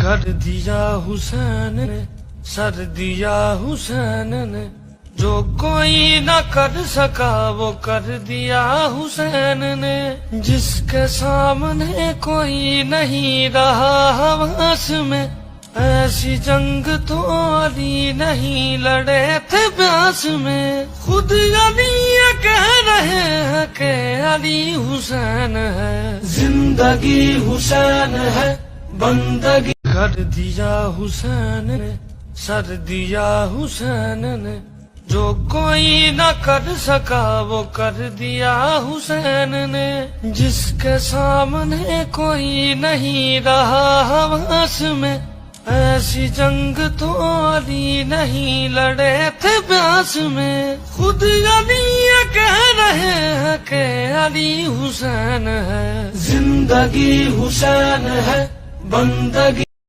کر دیا حسین نے، سر دیا حسین نے، جو کوئی نہ کر سکا وہ کر دیا حسین نے، جس کے سامنے کوئی نہیں رہا حواس میں، ایسی جنگ تو علی نہیں لڑے تھے بیاس میں، خود علی یہ کہہ رہے ہیں کہ علی حسین ہے، زندگی حسین ہے، بندگی کر دیا حسین نے، سر دیا حسین نے، جو کوئی نہ کر سکا وہ کر دیا حسین نے، جس کے سامنے کوئی نہیں رہا حواس میں، ایسی جنگ تو علی نہیں لڑے تھے بیاس میں، خود علی یہ کہہ رہے ہیں کہ علی حسین ہے، زندگی حسین ہے، بندگی